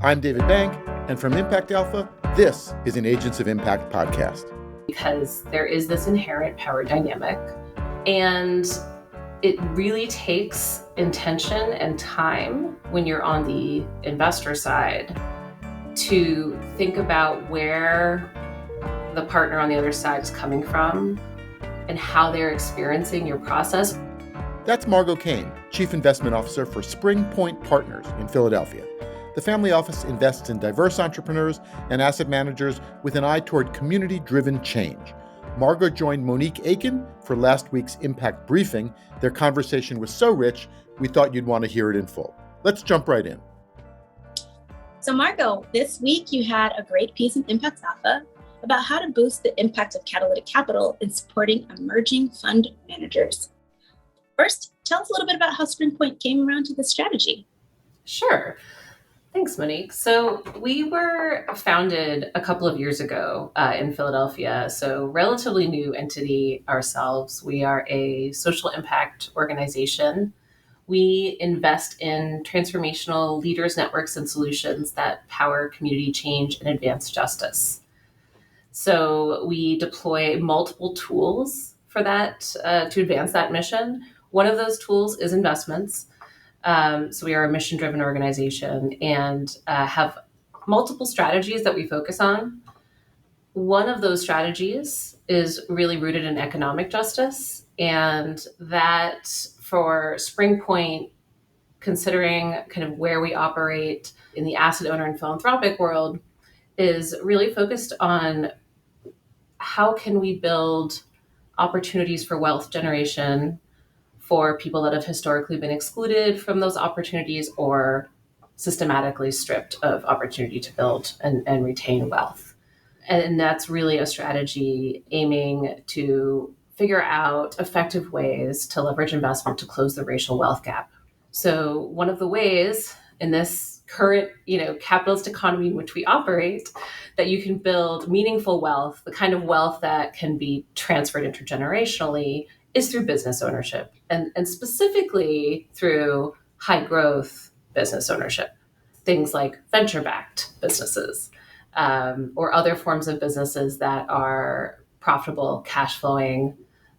I'm David Bank, and from Impact Alpha, this is an Agents of Impact podcast. Because there is this inherent power dynamic, and it really takes intention and time when you're on the investor side to think about where the partner on the other side is coming from and how they're experiencing your process. That's Margot Kane, Chief Investment Officer for Spring Point Partners in Philadelphia. The family office invests in diverse entrepreneurs and asset managers with an eye toward community-driven change. Margot joined Monique Aiken for last week's Impact Briefing. Their conversation was so rich, we thought you'd want to hear it in full. Let's jump right in. So Margot, this week you had a great piece in Impact Alpha about how to boost the impact of catalytic capital in supporting emerging fund managers. First, tell us a little bit about how SpringPoint came around to this strategy. Sure. Thanks, Monique. So we were founded a couple of years ago in Philadelphia, so relatively new entity ourselves. We are a social impact organization. We invest in transformational leaders, networks, and solutions that power community change and advance justice. So we deploy multiple tools for that to advance that mission. One of those tools is investments. So we are a mission-driven organization and have multiple strategies that we focus on. One of those strategies is really rooted in economic justice, and that for SpringPoint, considering kind of where we operate in the asset owner and philanthropic world, is really focused on how can we build opportunities for wealth generation for people that have historically been excluded from those opportunities or systematically stripped of opportunity to build and retain wealth. And that's really a strategy aiming to figure out effective ways to leverage investment to close the racial wealth gap. So one of the ways in this current, capitalist economy in which we operate, that you can build meaningful wealth, the kind of wealth that can be transferred intergenerationally, is through business ownership, and specifically through high growth business ownership. Things like venture-backed businesses or other forms of businesses that are profitable, cash flowing,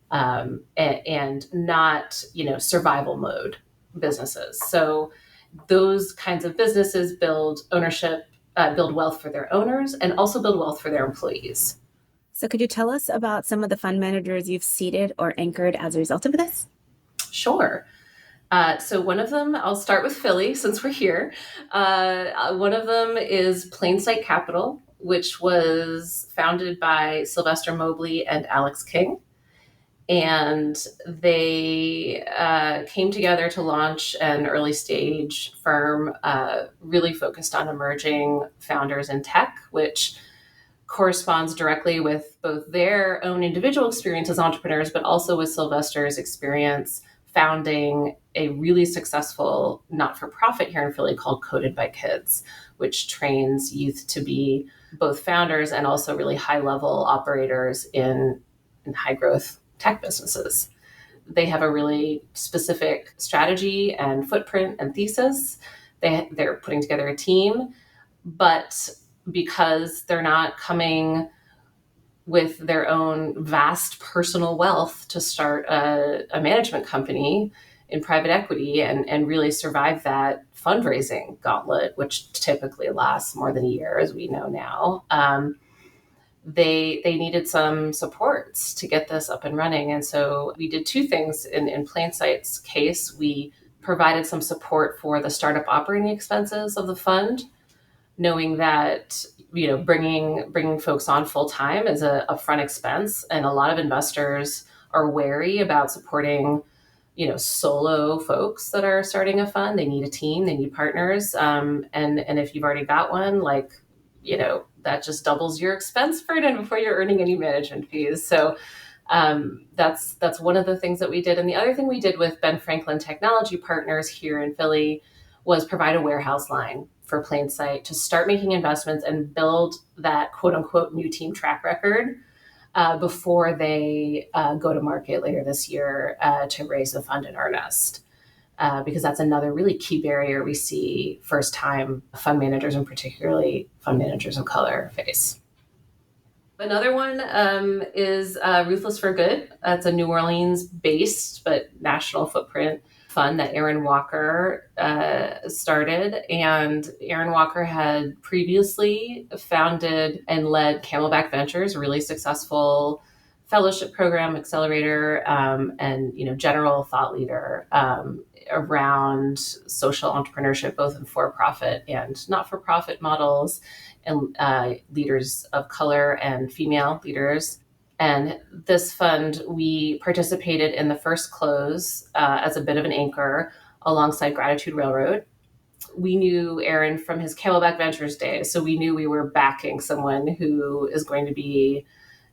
and not, survival mode businesses. So those kinds of businesses build ownership, build wealth for their owners, and also build wealth for their employees. So could you tell us about some of the fund managers you've seeded or anchored as a result of this? Sure. So one of them, I'll start with Philly since we're here. One of them is Plainsight Capital, which was founded by Sylvester Mobley and Alex King. And they came together to launch an early stage firm really focused on emerging founders in tech, which corresponds directly with both their own individual experience as entrepreneurs, but also with Sylvester's experience founding a really successful not-for-profit here in Philly called Coded by Kids, which trains youth to be both founders and also really high-level operators in high-growth tech businesses. They have a really specific strategy and footprint and thesis. They're putting together a team, but because they're not coming with their own vast personal wealth to start a management company in private equity and really survive that fundraising gauntlet, which typically lasts more than a year, as we know now. They needed some supports to get this up and running. And so we did two things in Plainsight's case. We provided some support for the startup operating expenses of the fund, knowing that bringing folks on full time is a upfront expense, and a lot of investors are wary about supporting solo folks that are starting a fund. They need a team, they need partners, and if you've already got one, that just doubles your expense burden before you're earning any management fees. So that's one of the things that we did. And the other thing we did with Ben Franklin Technology Partners here in Philly was provide a warehouse line for Plainsight to start making investments and build that quote unquote new team track record before they go to market later this year to raise the fund in earnest. because that's another really key barrier we see first-time fund managers, and particularly fund managers of color, face. Another one is Ruthless for Good. It's a New Orleans-based but national footprint fund that Aaron Walker started. And Aaron Walker had previously founded and led Camelback Ventures, a really successful fellowship program accelerator, and general thought leader around social entrepreneurship, both in for-profit and not-for-profit models, and leaders of color and female leaders. And this fund, we participated in the first close as a bit of an anchor alongside Gratitude Railroad. We knew Aaron from his Camelback Ventures days, so we knew we were backing someone who is going to be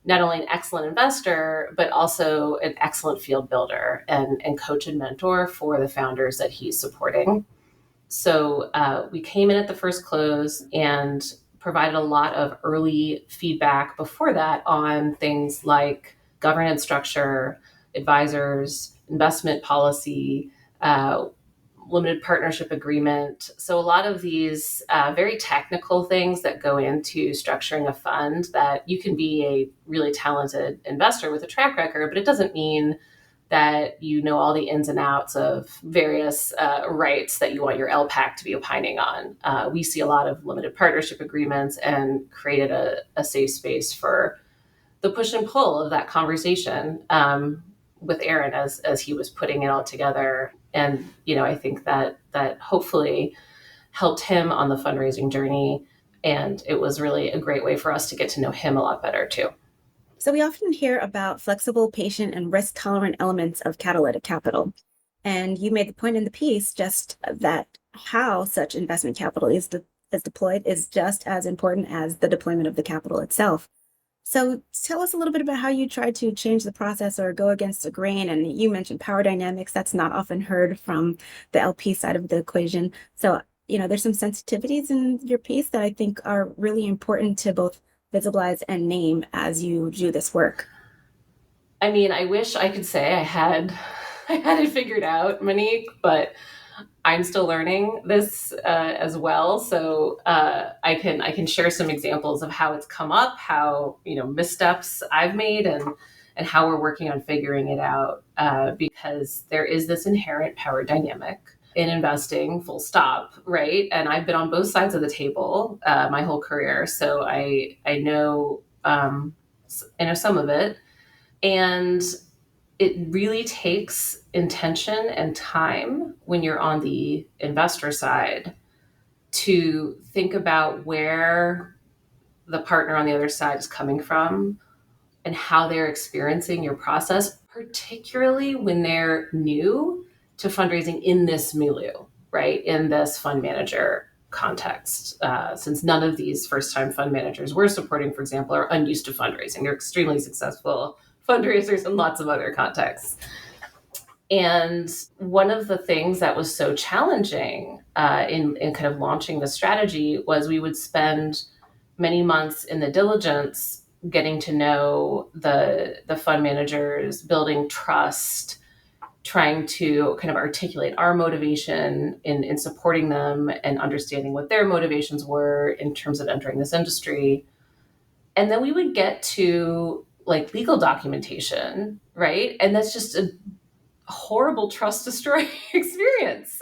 not only an excellent investor, but also an excellent field builder and coach and mentor for the founders that he's supporting. So we came in at the first close and provided a lot of early feedback before that on things like governance structure, advisors, investment policy, limited partnership agreement. So a lot of these very technical things that go into structuring a fund, that you can be a really talented investor with a track record, but it doesn't mean that you know all the ins and outs of various rights that you want your LPAC to be opining on. We see a lot of limited partnership agreements and created a safe space for the push and pull of that conversation with Aaron as he was putting it all together. And, I think that hopefully helped him on the fundraising journey. And it was really a great way for us to get to know him a lot better too. So we often hear about flexible, patient, and risk-tolerant elements of catalytic capital. And you made the point in the piece just that how such investment capital is deployed is just as important as the deployment of the capital itself. So tell us a little bit about how you try to change the process or go against the grain. And you mentioned power dynamics. That's not often heard from the LP side of the equation. So, there's some sensitivities in your piece that I think are really important to both visibilize and name as you do this work. I mean, I wish I could say I had it figured out, Monique, but I'm still learning this as well. So I can share some examples of how it's come up, how missteps I've made, and how we're working on figuring it out. Because there is this inherent power dynamic in investing, full stop, right? And I've been on both sides of the table my whole career, so I know some of it, and it really takes intention and time when you're on the investor side to think about where the partner on the other side is coming from and how they're experiencing your process, particularly when they're new to fundraising in this milieu, right? In this fund manager context, since none of these first-time fund managers we're supporting, for example, are unused to fundraising. They're extremely successful fundraisers in lots of other contexts. And one of the things that was so challenging in kind of launching the strategy was we would spend many months in the diligence getting to know the fund managers, building trust, trying to kind of articulate our motivation in supporting them and understanding what their motivations were in terms of entering this industry. And then we would get to legal documentation, right? And that's just a horrible trust destroying experience,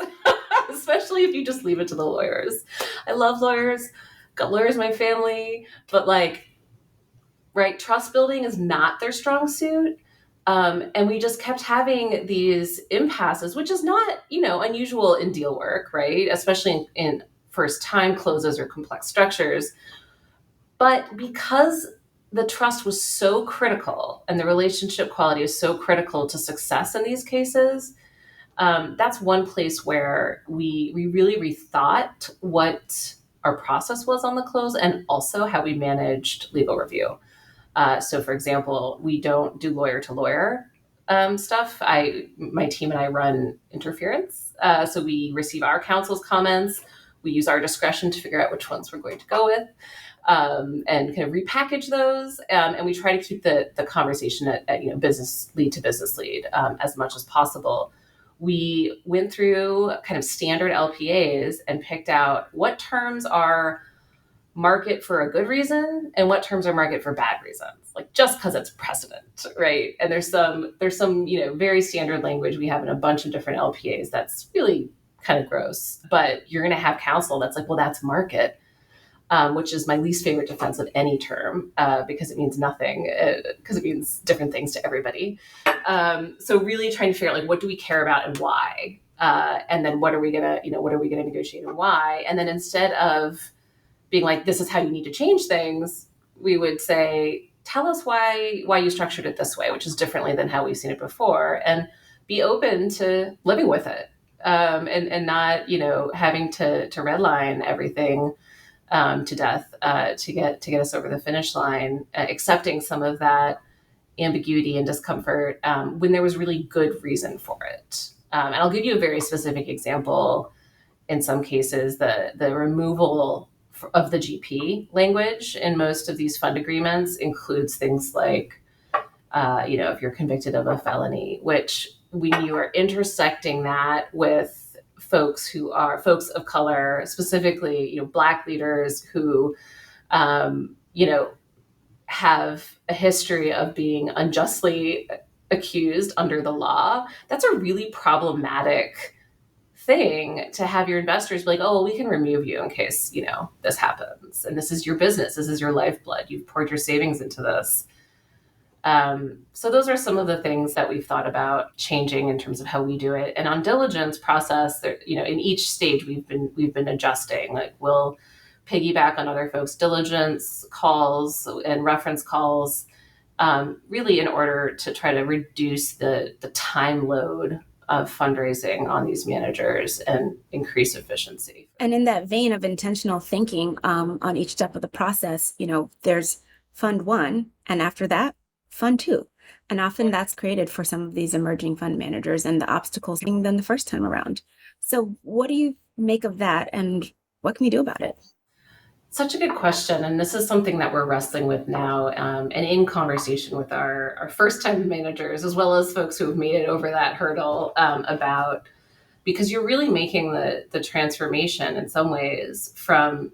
especially if you just leave it to the lawyers. I love lawyers, got lawyers in my family, but right, trust building is not their strong suit. And we just kept having these impasses, which is not, unusual in deal work, right? Especially in first time closes or complex structures. But because the trust was so critical and the relationship quality is so critical to success in these cases, that's one place where we really rethought what our process was on the close and also how we managed legal review. So, for example, we don't do lawyer to lawyer stuff. My team and I run interference. So we receive our counsel's comments. We use our discretion to figure out which ones we're going to go with. And kind of repackage those. And we try to keep the conversation at business lead to business lead as much as possible. we went through kind of standard LPAs and picked out what terms are market for a good reason and what terms are market for bad reasons, like just because it's precedent, right? And there's some very standard language we have in a bunch of different LPAs that's really kind of gross, but you're going to have counsel that's like, well, that's market, which is my least favorite defense of any term, because it means nothing, because it means different things to everybody. So really trying to figure out, like, what do we care about and why, and then what are we gonna negotiate and why, and then instead of being like, this is how you need to change things, we would say, tell us why you structured it this way, which is differently than how we've seen it before, and be open to living with it, and not having to redline everything to death to get us over the finish line, accepting some of that ambiguity and discomfort when there was really good reason for it. And I'll give you a very specific example. In some cases, the removal of the GP language in most of these fund agreements includes things like, if you're convicted of a felony, which when you are intersecting that with folks who are folks of color, specifically, Black leaders who, have a history of being unjustly accused under the law, that's a really problematic thing to have your investors be like, oh, well, we can remove you in case, this happens. And this is your business. This is your lifeblood. You've poured your savings into this. So those are some of the things that we've thought about changing in terms of how we do it. And on diligence process, in each stage we've been adjusting. Like, we'll piggyback on other folks' diligence calls and reference calls, really in order to try to reduce the time load of fundraising on these managers and increase efficiency. And in that vein of intentional thinking, on each step of the process, there's fund one, and after that, fund two. And often that's created for some of these emerging fund managers and the obstacles than the first time around. So what do you make of that, and what can we do about it? Such a good question. And this is something that we're wrestling with now, and in conversation with our first-time managers, as well as folks who have made it over that hurdle, about, because you're really making the transformation in some ways from,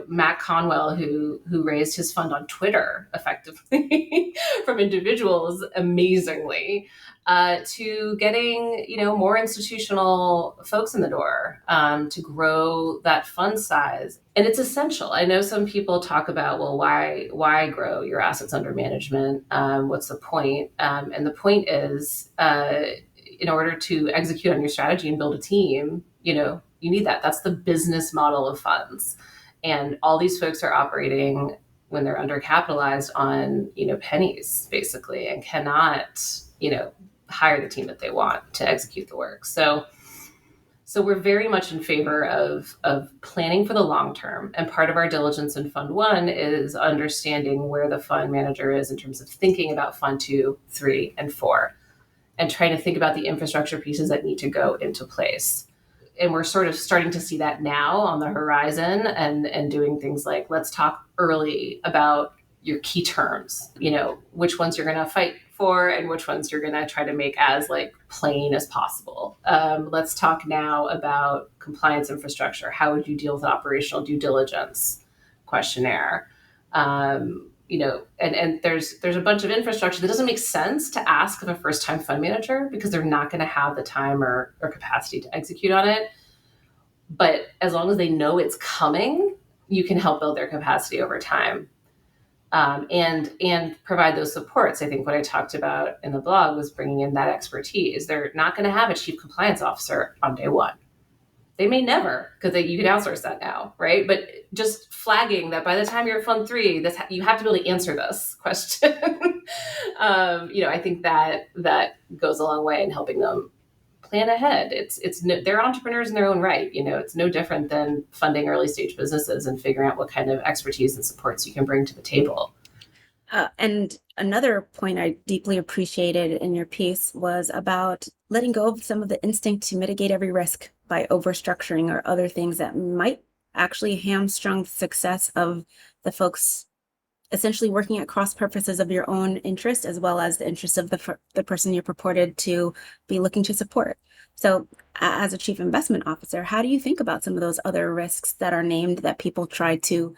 Matt Conwell, who raised his fund on Twitter effectively from individuals amazingly, to getting, more institutional folks in the door, to grow that fund size. And it's essential. I know some people talk about, well, why grow your assets under management? What's the point? And the point is, in order to execute on your strategy and build a team, you need that. That's the business model of funds. And all these folks are operating when they're undercapitalized on, pennies, basically, and cannot, hire the team that they want to execute the work. So we're very much in favor of planning for the long term. And part of our diligence in Fund 1 is understanding where the fund manager is in terms of thinking about Fund 2, 3, and 4, and trying to think about the infrastructure pieces that need to go into place. And we're sort of starting to see that now on the horizon, and doing things like, let's talk early about your key terms, which ones you're going to fight for and which ones you're going to try to make as plain as possible. Let's talk now about compliance infrastructure. How would you deal with an operational due diligence questionnaire? And there's a bunch of infrastructure that doesn't make sense to ask of a first-time fund manager because they're not going to have the time or capacity to execute on it. But as long as they know it's coming, you can help build their capacity over time, and provide those supports. I think what I talked about in the blog was bringing in that expertise. They're not going to have a chief compliance officer on day one. They may never, because you can outsource that now, right? But just flagging that by the time you're at Fund 3, you have to be able to answer this question. I think that goes a long way in helping them plan ahead. They're entrepreneurs in their own right. It's no different than funding early stage businesses and figuring out what kind of expertise and supports you can bring to the table. And another point I deeply appreciated in your piece was about letting go of some of the instinct to mitigate every risk by overstructuring or other things that might actually hamstring the success of the folks essentially working at cross purposes of your own interest as well as the interest of the person you're purported to be looking to support. So as a chief investment officer, how do you think about some of those other risks that are named that people try to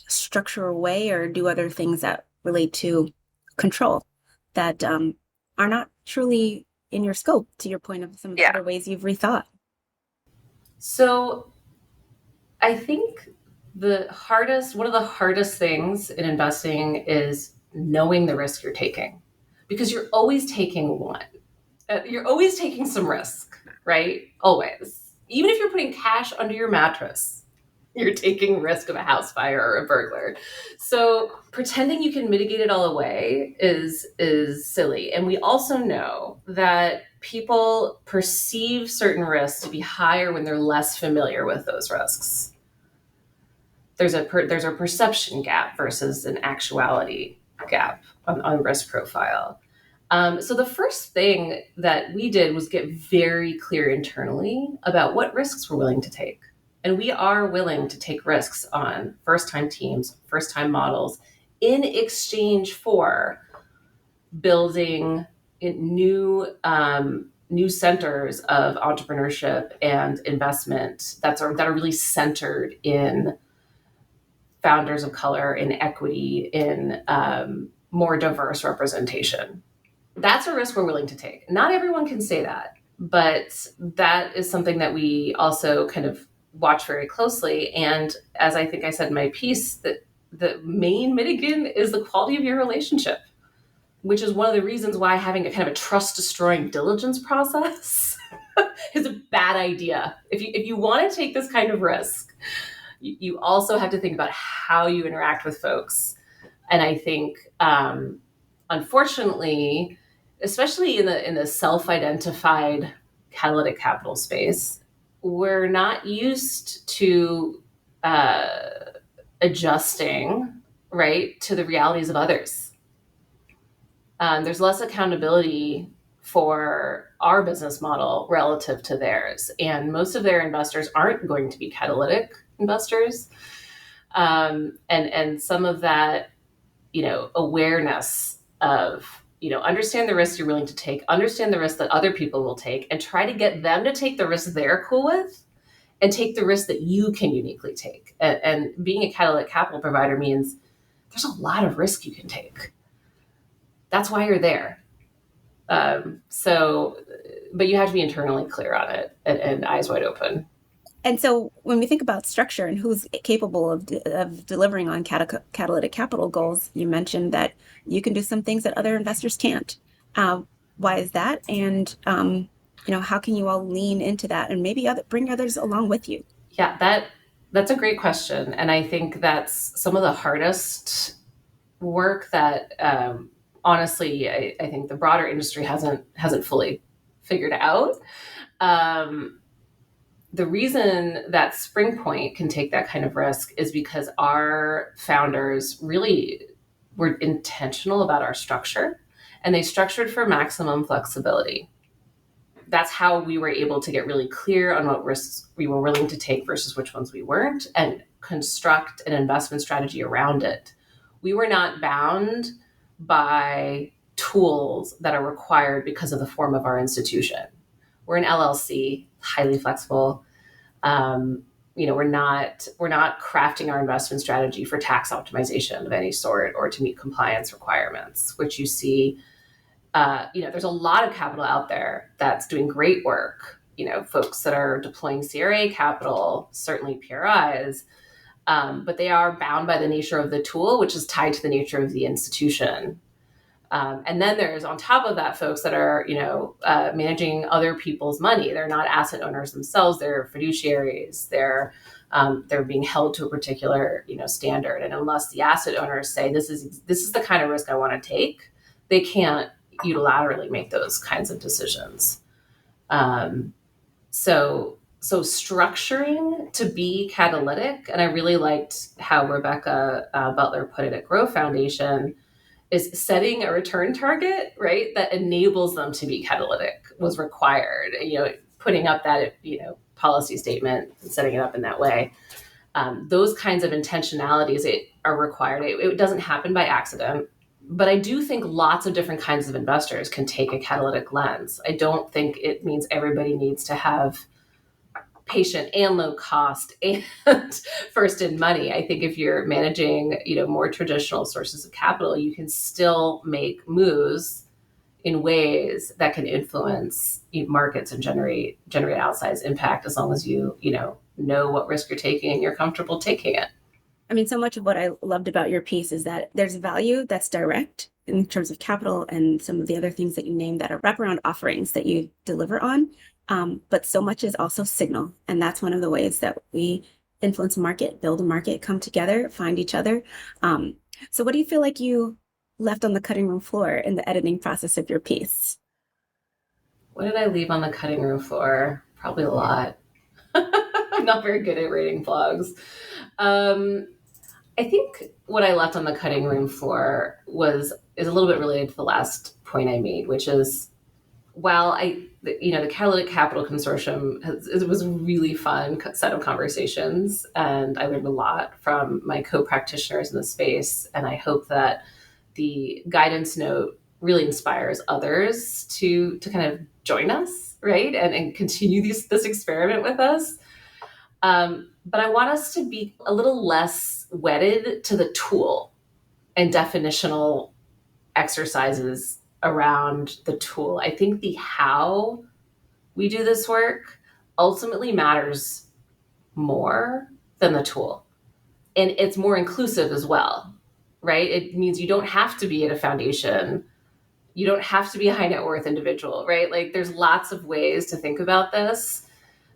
structure away or do other things that relate to control that are not truly in your scope, to your point of some of the other ways you've rethought? So I think one of the hardest things in investing is knowing the risk you're taking, because you're always taking one. You're always taking some risk, right? Always. Even if you're putting cash under your mattress, you're taking risk of a house fire or a burglar. So pretending you can mitigate it all away is silly. And we also know that people perceive certain risks to be higher when they're less familiar with those risks. There's a perception gap versus an actuality gap on risk profile. So the first thing that we did was get very clear internally about what risks we're willing to take. And we are willing to take risks on first-time teams, first-time models, in exchange for building new centers of entrepreneurship and investment that are really centered in founders of color, in equity, in more diverse representation. That's a risk we're willing to take. Not everyone can say that, but that is something that we also kind of watch very closely. And as I think I said in my piece, that the main mitigant is the quality of your relationship, which is one of the reasons why having a kind of a trust-destroying diligence process is a bad idea. If you want to take this kind of risk, you also have to think about how you interact with folks. And I think, unfortunately, especially in the self-identified catalytic capital space, we're not used to adjusting, right, to the realities of others. There's less accountability for our business model relative to theirs. And most of their investors aren't going to be catalytic investors. And some of that, awareness of, understand the risks you're willing to take, understand the risks that other people will take, and try to get them to take the risks they're cool with and take the risks that you can uniquely take. And being a catalytic capital provider means there's a lot of risk you can take. That's why you're there. But you have to be internally clear on it and eyes wide open. And so when we think about structure and who's capable of delivering on catalytic capital goals, you mentioned that you can do some things that other investors can't. Why is that? And, how can you all lean into that and maybe bring others along with you? Yeah, that's a great question. And I think that's some of the hardest work that, honestly, I think the broader industry hasn't fully figured out. The reason that Spring Point can take that kind of risk is because our founders really were intentional about our structure, and they structured for maximum flexibility. That's how we were able to get really clear on what risks we were willing to take versus which ones we weren't, and construct an investment strategy around it. We were not bound by tools that are required because of the form of our institution. We're an LLC, highly flexible. We're not crafting our investment strategy for tax optimization of any sort or to meet compliance requirements, which you see. There's a lot of capital out there that's doing great work. Folks that are deploying CRA capital, certainly PRIs, but they are bound by the nature of the tool, which is tied to the nature of the institution. And then there's on top of that folks that are, managing other people's money. They're not asset owners themselves. They're fiduciaries. They're being held to a particular, standard. And unless the asset owners say this is the kind of risk I want to take, they can't unilaterally make those kinds of decisions. So structuring to be catalytic, and I really liked how Rebecca Butler put it at Grow Foundation, is setting a return target, right, that enables them to be catalytic was required. Putting up that, policy statement and setting it up in that way. Those kinds of intentionalities are required. It doesn't happen by accident. But I do think lots of different kinds of investors can take a catalytic lens. I don't think it means everybody needs to have patient and low cost and first in money. I think if you're managing, more traditional sources of capital, you can still make moves in ways that can influence markets and generate outsized impact, as long as you know what risk you're taking and you're comfortable taking it. I mean, so much of what I loved about your piece is that there's value that's direct in terms of capital and some of the other things that you named that are wraparound offerings that you deliver on. But so much is also signal. And that's one of the ways that we influence a market, build a market, come together, find each other. So what do you feel like you left on the cutting room floor in the editing process of your piece? What did I leave on the cutting room floor? Probably a lot. I'm not very good at rating blogs. I think what I left on the cutting room floor is a little bit related to the last point I made, which is, while the Catalytic Capital Consortium it was a really fun set of conversations, and I learned a lot from my co-practitioners in the space, and I hope that the guidance note really inspires others to kind of join us, right, and continue this experiment with us. But I want us to be a little less wedded to the tool and definitional exercises around the tool. I think the how we do this work ultimately matters more than the tool. And it's more inclusive as well, right? It means you don't have to be at a foundation. You don't have to be a high net worth individual, right? Like, there's lots of ways to think about this,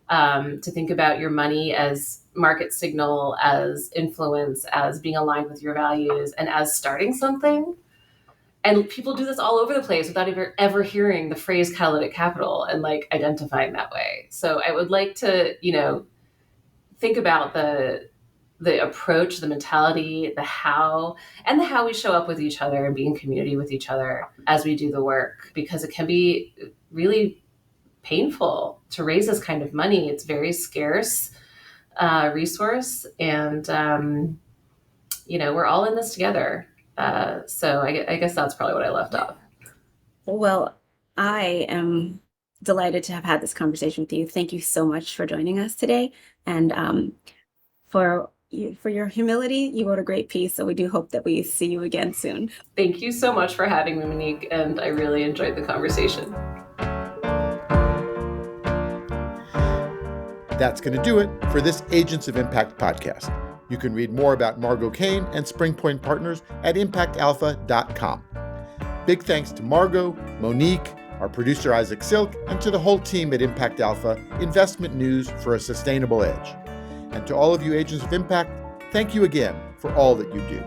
to think about your money as market signal, as influence, as being aligned with your values, and as starting something. And people do this all over the place without ever hearing the phrase catalytic capital and identifying that way. So I would like to, think about the approach, the mentality, the how we show up with each other and be in community with each other as we do the work, because it can be really painful to raise this kind of money. It's very scarce resource, and we're all in this together. So I guess that's probably what I left off. Well, I am delighted to have had this conversation with you. Thank you so much for joining us today, and for your humility. You wrote a great piece, so we do hope that we see you again soon. Thank you so much for having me, Monique, and I really enjoyed the conversation. That's going to do it for this Agents of Impact podcast. You can read more about Margot Kane and Springpoint Partners at impactalpha.com. Big thanks to Margot, Monique, our producer Isaac Silk, and to the whole team at Impact Alpha, investment news for a sustainable edge. And to all of you Agents of Impact, thank you again for all that you do.